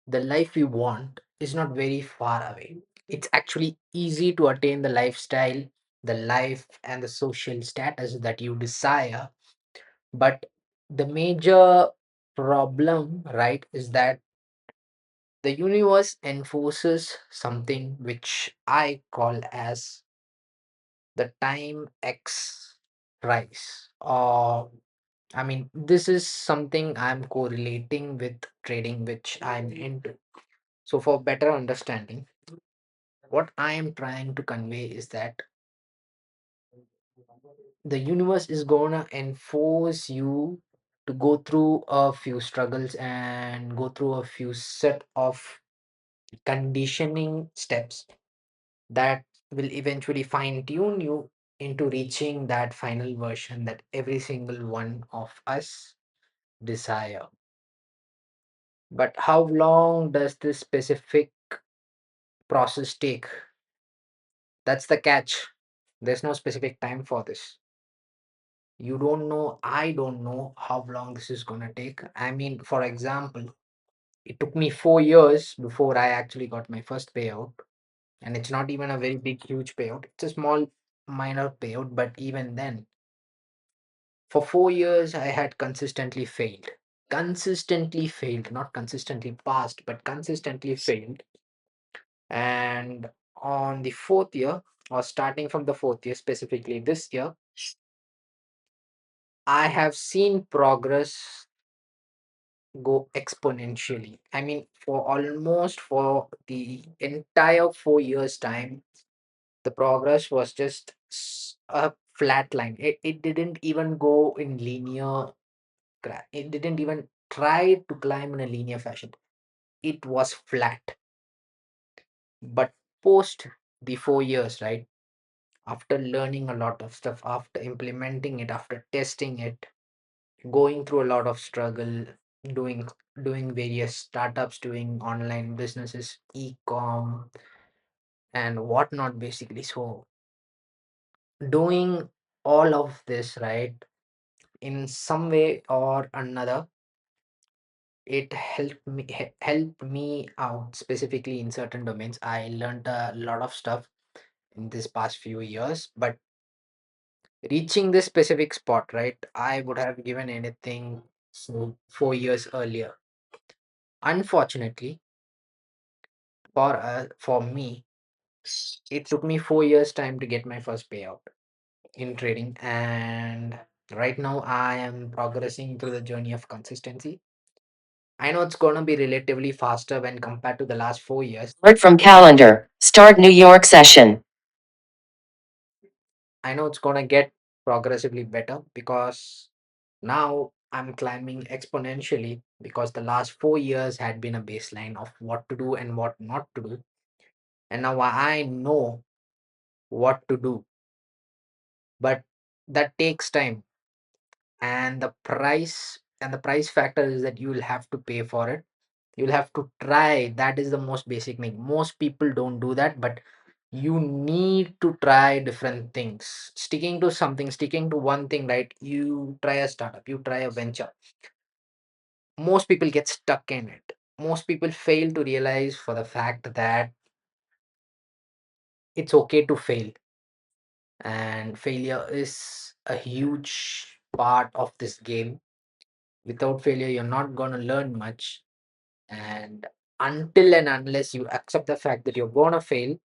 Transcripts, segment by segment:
the life you want is not very far away. It's actually easy to attain the lifestyle, the life, and the social status that you desire. But the major problem, right, is that the universe enforces something which I call as the time X price. Or, I mean, this is something I'm correlating with trading, which I'm into. So, for better understanding, what I am trying to convey is that the universe is gonna enforce you to go through a few struggles and go through a few set of conditioning steps that will eventually fine tune you into reaching that final version that every single one of us desire. But how long does this specific process take? That's the catch. There's no specific time for this. You don't know, I don't know how long this is going to take. I mean, for example, it took me 4 years before I actually got my first payout. And it's not even a very big, huge payout. It's a small, minor payout. But even then, for 4 years, I had consistently failed. Consistently failed, not consistently passed, but consistently failed. And on the fourth year, or starting from the fourth year, specifically this year, I have seen progress go exponentially. I mean, for the entire 4 years' time, the progress was just a flat line. It didn't even go in linear, it didn't even try to climb in a linear fashion. It was flat. But post the 4 years, right? After learning a lot of stuff, after implementing it, after testing it, going through a lot of struggle, doing doing various startups, doing online businesses, e-com and whatnot, basically. So doing all of this, right, in some way or another, it helped me out specifically in certain domains. I learned a lot of stuff in this past few years, but reaching this specific spot, right, I would have given anything so 4 years earlier. Unfortunately, for me, it took me 4 years time to get my first payout in trading, and right now I am progressing through the journey of consistency. I know it's gonna be relatively faster when compared to the last 4 years. Alert from calendar. Start New York session. I know it's gonna get progressively better because now I'm climbing exponentially because the last 4 years had been a baseline of what to do and what not to do. And now I know what to do. But that takes time. And the price factor is that you will have to pay for it. You'll have to try. That is the most basic thing. Most people don't do that, but you need to try different things. Sticking to something, sticking to one thing, right? You try a startup, you try a venture. Most people get stuck in it. Most people fail to realize for the fact that it's okay to fail. And failure is a huge part of this game. Without failure, you're not going to learn much. And until and unless you accept the fact that you're going to fail,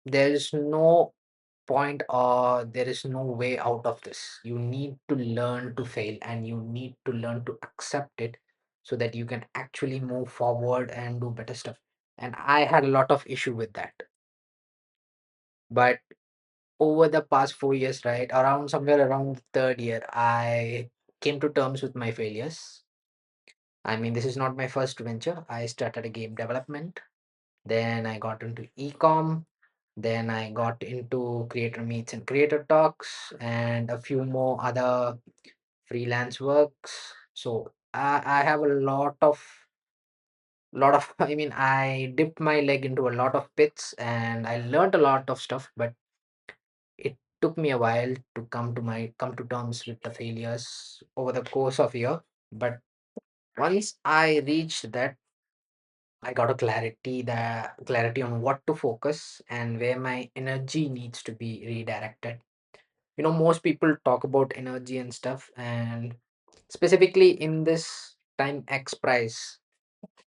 there is no point or there is no way out of this. You need to learn to fail and you need to learn to accept it so that you can actually move forward and do better stuff. And I had a lot of issue with that. But over the past 4 years, right, around somewhere around the third year, I came to terms with my failures. I mean, this is not my first venture. I started a game development. Then I got into e-com. Then I got into creator meets and creator talks and a few more other freelance works. So I have a lot of I mean, I dipped my leg into a lot of pits and I learned a lot of stuff, but it took me a while to come to terms with the failures over the course of a year. But once I reached that I got a clarity on what to focus and where my energy needs to be redirected. Most people talk about energy and stuff, and specifically in this time X prize,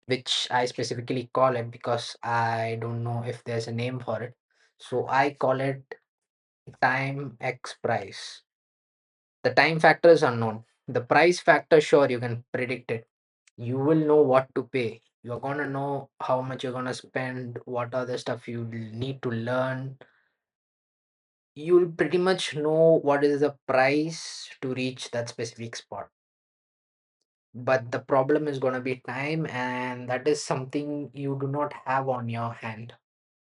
which I specifically call it because I don't know if there's a name for it. So I call it time X price. The time factor is unknown. The price factor, sure, you can predict it. You will know what to pay. You're gonna know how much you're gonna spend, what other stuff you need to learn. You'll pretty much know what is the price to reach that specific spot. But the problem is gonna be time, and that is something you do not have on your hand.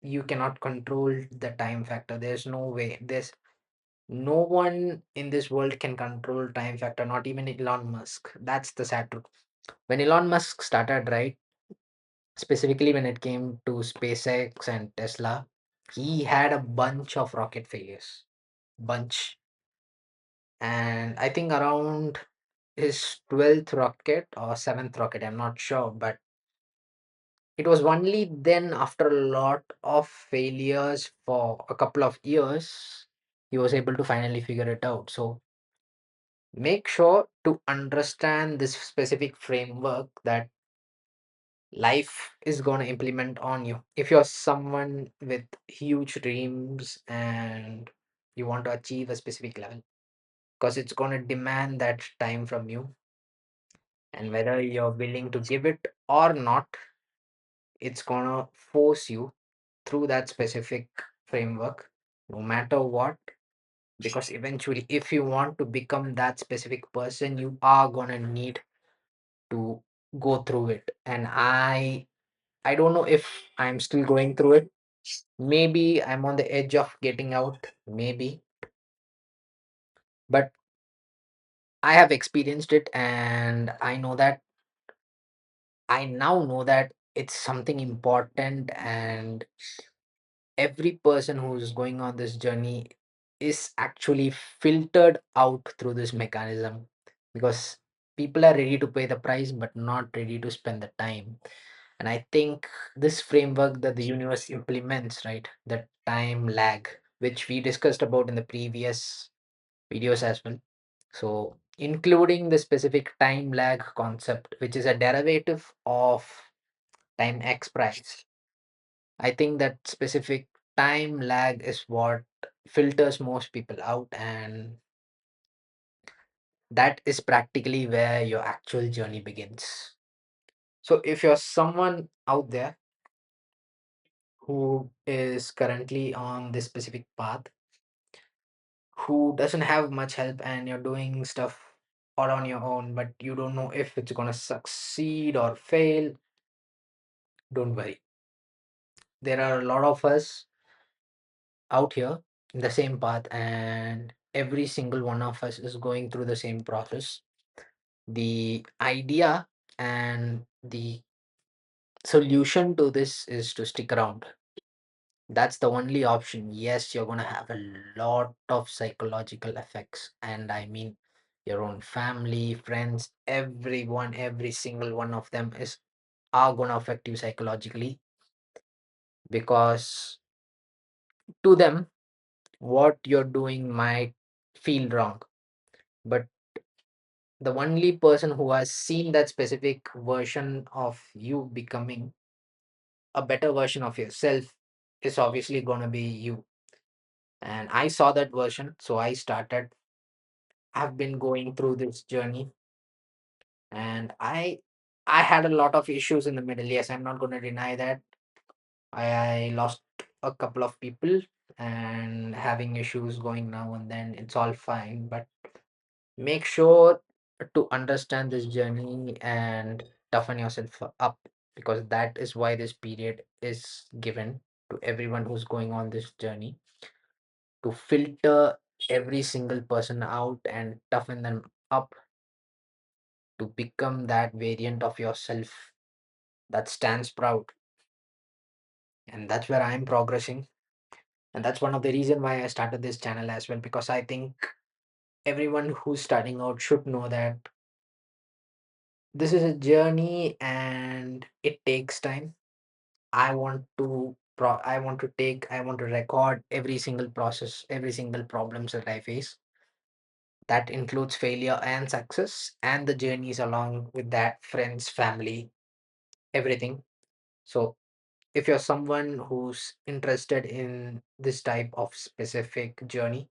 You cannot control the time factor. There's no way. There's no one in this world can control time factor, not even Elon Musk. That's the sad truth. When Elon Musk started, right, specifically when it came to SpaceX and Tesla, he had a bunch of rocket failures. Bunch. And I think around his 12th rocket or 7th rocket, I'm not sure, but it was only then, after a lot of failures for a couple of years, he was able to finally figure it out. So make sure to understand this specific framework that life is going to implement on you. If you're someone with huge dreams and you want to achieve a specific level, because it's going to demand that time from you, and whether you're willing to give it or not, it's going to force you through that specific framework, no matter what. Because eventually, if you want to become that specific person, you are going to need to go through it. And I don't know if I'm still going through it. Maybe I'm on the edge of getting out, maybe, but I have experienced it, and I now know that it's something important, and every person who's going on this journey is actually filtered out through this mechanism, because people are ready to pay the price but not ready to spend the time. And I think this framework that the universe implements, right, the time lag, which we discussed about in the previous videos as well. So, including the specific time lag concept, which is a derivative of time x price, I think that specific time lag is what filters most people out, and that is practically where your actual journey begins. So, if you're someone out there who is currently on this specific path, who doesn't have much help, and you're doing stuff all on your own, but you don't know if it's gonna succeed or fail, don't worry. There are a lot of us out here in the same path, and every single one of us is going through the same process. The idea and the solution to this is to stick around. That's the only option. Yes, you're going to have a lot of psychological effects. And I mean, your own family, friends, everyone, every single one of them are going to affect you psychologically, because to them, what you're doing might feel wrong. But the only person who has seen that specific version of you becoming a better version of yourself is obviously going to be you. And I saw that version, so I started. I've been going through this journey, and I had a lot of issues in the middle. Yes, I'm not going to deny that. I lost a couple of people and having issues going now and then. It's all fine, but make sure to understand this journey and toughen yourself up, because that is why this period is given to everyone who's going on this journey, to filter every single person out and toughen them up to become that variant of yourself that stands proud. And that's where I'm progressing. And that's one of the reason why I started this channel as well, because I think everyone who's starting out should know that This is a journey and it takes time. I want to record every single process, every single problems that I face. That includes failure and success and the journeys along with that, friends, family, everything. So if you're someone who's interested in this type of specific journey,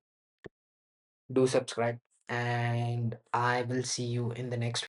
do subscribe and I will see you in the next